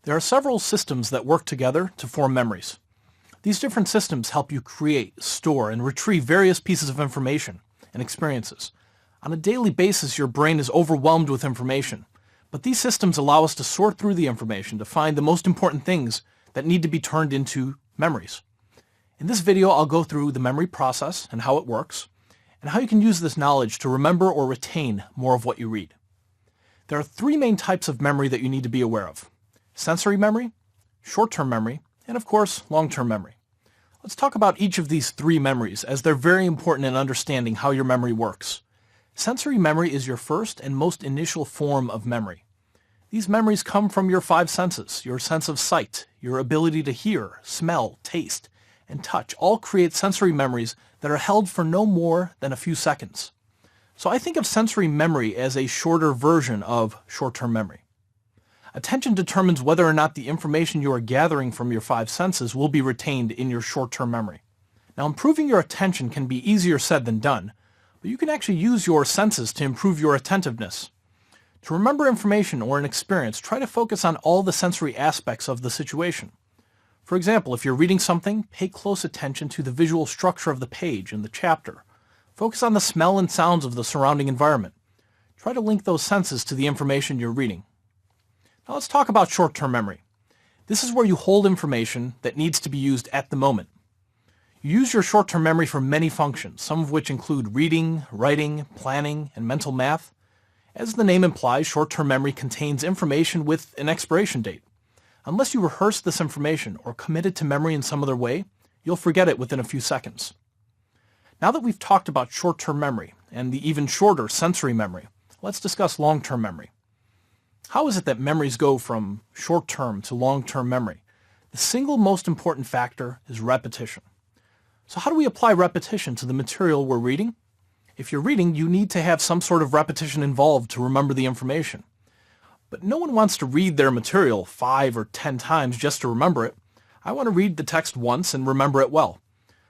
There are several systems that work together to form memories. These different systems help you create, store, and retrieve various pieces of information and experiences. On a daily basis, your brain is overwhelmed with information, but these systems allow us to sort through the information to find the most important things that need to be turned into memories. In this video, I'll go through the memory process and how it works, and how you can use this knowledge to remember or retain more of what you read. There are three main types of memory that you need to be aware of: sensory memory, short-term memory, and of course, long-term memory. Let's talk about each of these three memories, as they're very important in understanding how your memory works. Sensory memory is your first and most initial form of memory. These memories come from your five senses. Your sense of sight, your ability to hear, smell, taste, and touch all create sensory memories that are held for no more than a few seconds. So I think of sensory memory as a shorter version of short-term memory. Attention determines whether or not the information you are gathering from your five senses will be retained in your short-term memory. Now, improving your attention can be easier said than done, but you can actually use your senses to improve your attentiveness. To remember information or an experience, try to focus on all the sensory aspects of the situation. For example, if you're reading something, pay close attention to the visual structure of the page and the chapter. Focus on the smell and sounds of the surrounding environment. Try to link those senses to the information you're reading. Now let's talk about short-term memory. This is where you hold information that needs to be used at the moment. You use your short-term memory for many functions, some of which include reading, writing, planning, and mental math. As the name implies, short-term memory contains information with an expiration date. Unless you rehearse this information or commit it to memory in some other way, you'll forget it within a few seconds. Now that we've talked about short-term memory and the even shorter sensory memory, let's discuss long-term memory. How is it that memories go from short-term to long-term memory? The single most important factor is repetition. So how do we apply repetition to the material we're reading? If you're reading, you need to have some sort of repetition involved to remember the information. But no one wants to read their material 5 or 10 times just to remember it. I want to read the text once and remember it well.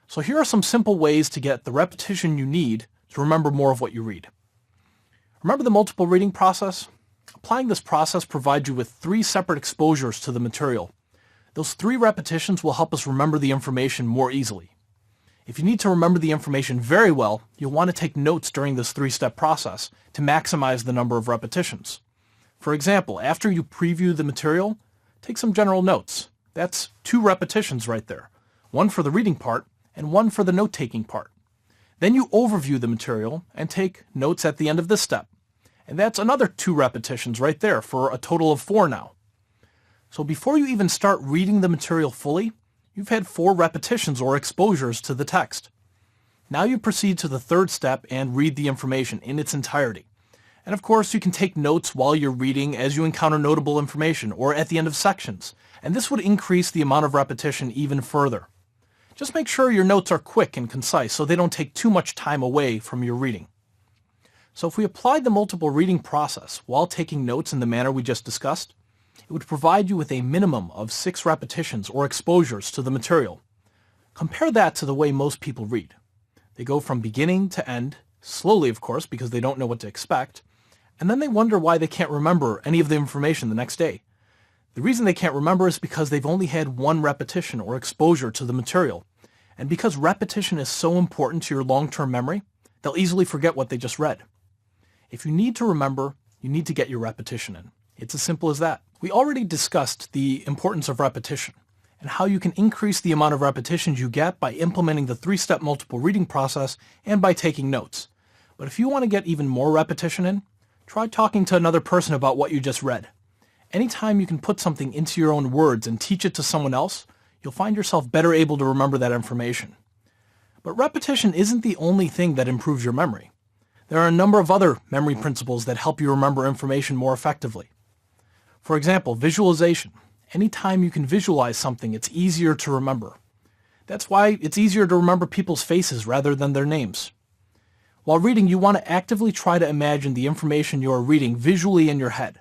So here are some simple ways to get the repetition you need to remember more of what you read. Remember the multiple reading process? Applying this process provides you with 3 separate exposures to the material. Those 3 repetitions will help us remember the information more easily. If you need to remember the information very well, you'll want to take notes during this 3-step process to maximize the number of repetitions. For example, after you preview the material, take some general notes. That's 2 repetitions right there, one for the reading part and one for the note-taking part. Then you overview the material and take notes at the end of this step. And that's another 2 repetitions right there for a total of 4 now. So before you even start reading the material fully, you've had 4 repetitions or exposures to the text. Now you proceed to the 3rd step and read the information in its entirety. And of course, you can take notes while you're reading as you encounter notable information or at the end of sections. And this would increase the amount of repetition even further. Just make sure your notes are quick and concise so they don't take too much time away from your reading. So if we applied the multiple reading process while taking notes in the manner we just discussed, it would provide you with a minimum of 6 repetitions or exposures to the material. Compare that to the way most people read. They go from beginning to end, slowly of course because they don't know what to expect, and then they wonder why they can't remember any of the information the next day. The reason they can't remember is because they've only had 1 repetition or exposure to the material. And because repetition is so important to your long-term memory, they'll easily forget what they just read. If you need to remember, you need to get your repetition in. It's as simple as that. We already discussed the importance of repetition and how you can increase the amount of repetitions you get by implementing the 3-step multiple reading process and by taking notes. But if you want to get even more repetition in, try talking to another person about what you just read. Anytime you can put something into your own words and teach it to someone else, you'll find yourself better able to remember that information. But repetition isn't the only thing that improves your memory. There are a number of other memory principles that help you remember information more effectively. For example, visualization. Anytime you can visualize something, it's easier to remember. That's why it's easier to remember people's faces rather than their names. While reading, you want to actively try to imagine the information you are reading visually in your head.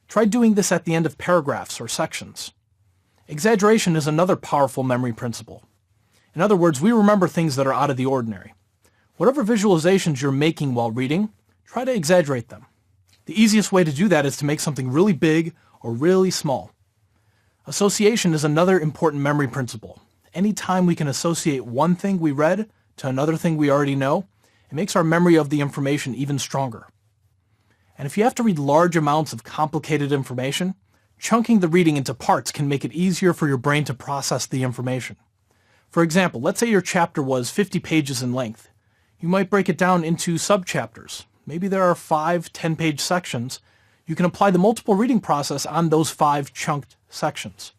Try doing this at the end of paragraphs or sections. Exaggeration is another powerful memory principle. In other words, we remember things that are out of the ordinary. Whatever visualizations you're making while reading, try to exaggerate them. The easiest way to do that is to make something really big or really small. Association is another important memory principle. Anytime we can associate one thing we read to another thing we already know, it makes our memory of the information even stronger. And if you have to read large amounts of complicated information, chunking the reading into parts can make it easier for your brain to process the information. For example, let's say your chapter was 50 pages in length. You might break it down into subchapters. Maybe there are 5 10-page sections. You can apply the multiple reading process on those 5 chunked sections.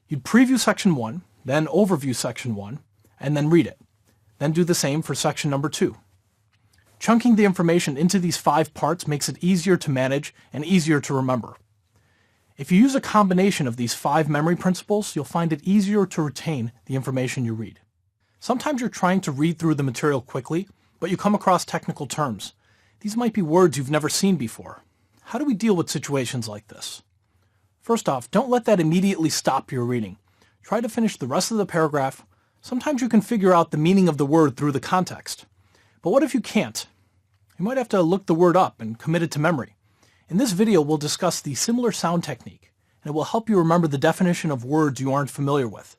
You'd preview section 1, then overview section 1, and then read it. Then do the same for section number 2. Chunking the information into these 5 parts makes it easier to manage and easier to remember. If you use a combination of these 5 memory principles, you'll find it easier to retain the information you read. Sometimes you're trying to read through the material quickly, but you come across technical terms. These might be words you've never seen before. How do we deal with situations like this? First off, don't let that immediately stop your reading. Try to finish the rest of the paragraph. Sometimes you can figure out the meaning of the word through the context. But what if you can't? You might have to look the word up and commit it to memory. In this video, we'll discuss the similar sound technique, and it will help you remember the definition of words you aren't familiar with.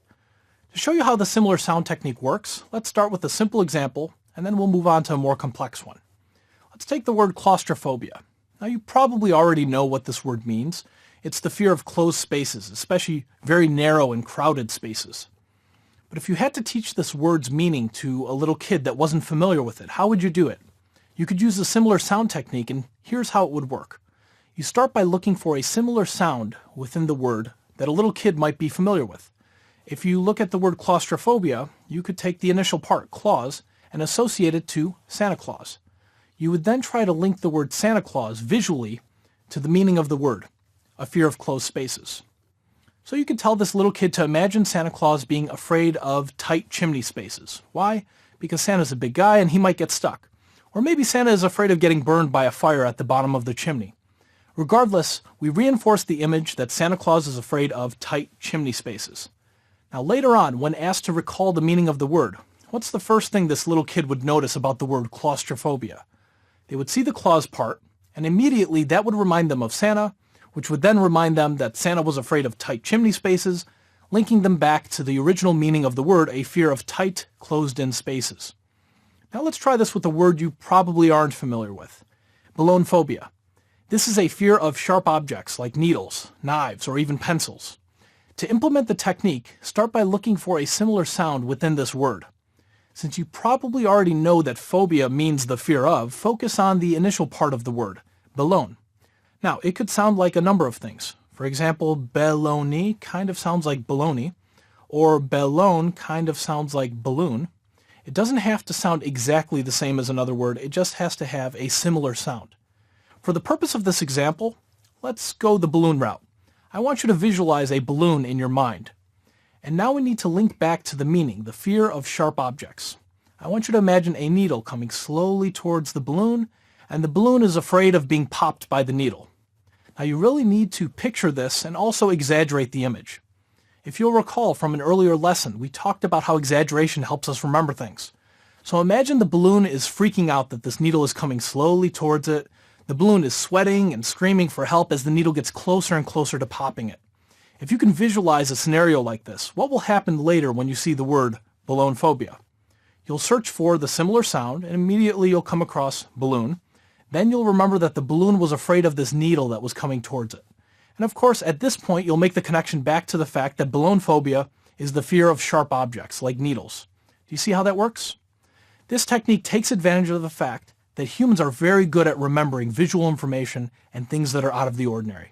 To show you how the similar sound technique works, let's start with a simple example, and then we'll move on to a more complex one. Let's take the word claustrophobia. Now, you probably already know what this word means. It's the fear of closed spaces, especially very narrow and crowded spaces. But if you had to teach this word's meaning to a little kid that wasn't familiar with it, how would you do it? You could use a similar sound technique, and here's how it would work. You start by looking for a similar sound within the word that a little kid might be familiar with. If you look at the word claustrophobia, you could take the initial part, claus, and associate it to Santa Claus. You would then try to link the word Santa Claus visually to the meaning of the word, a fear of closed spaces. So you could tell this little kid to imagine Santa Claus being afraid of tight chimney spaces. Why? Because Santa's a big guy and he might get stuck. Or maybe Santa is afraid of getting burned by a fire at the bottom of the chimney. Regardless, we reinforce the image that Santa Claus is afraid of tight chimney spaces. Now later on, when asked to recall the meaning of the word, what's the first thing this little kid would notice about the word claustrophobia? They would see the clause part, and immediately that would remind them of Santa, which would then remind them that Santa was afraid of tight chimney spaces, linking them back to the original meaning of the word, a fear of tight, closed-in spaces. Now let's try this with a word you probably aren't familiar with, ballonephobia. This is a fear of sharp objects like needles, knives, or even pencils. To implement the technique, start by looking for a similar sound within this word. Since you probably already know that phobia means the fear of, focus on the initial part of the word, balloon. Now, it could sound like a number of things. For example, baloney kind of sounds like baloney, or ballon kind of sounds like balloon. It doesn't have to sound exactly the same as another word, it just has to have a similar sound. For the purpose of this example, let's go the balloon route. I want you to visualize a balloon in your mind. And now we need to link back to the meaning, the fear of sharp objects. I want you to imagine a needle coming slowly towards the balloon, and the balloon is afraid of being popped by the needle. Now you really need to picture this and also exaggerate the image. If you'll recall from an earlier lesson, we talked about how exaggeration helps us remember things. So imagine the balloon is freaking out that this needle is coming slowly towards it. The balloon is sweating and screaming for help as the needle gets closer and closer to popping it. If you can visualize a scenario like this, what will happen later when you see the word ballonephobia? You'll search for the similar sound and immediately you'll come across balloon. Then you'll remember that the balloon was afraid of this needle that was coming towards it. And of course, at this point, you'll make the connection back to the fact that ballonephobia is the fear of sharp objects, like needles. Do you see how that works? This technique takes advantage of the fact that humans are very good at remembering visual information and things that are out of the ordinary.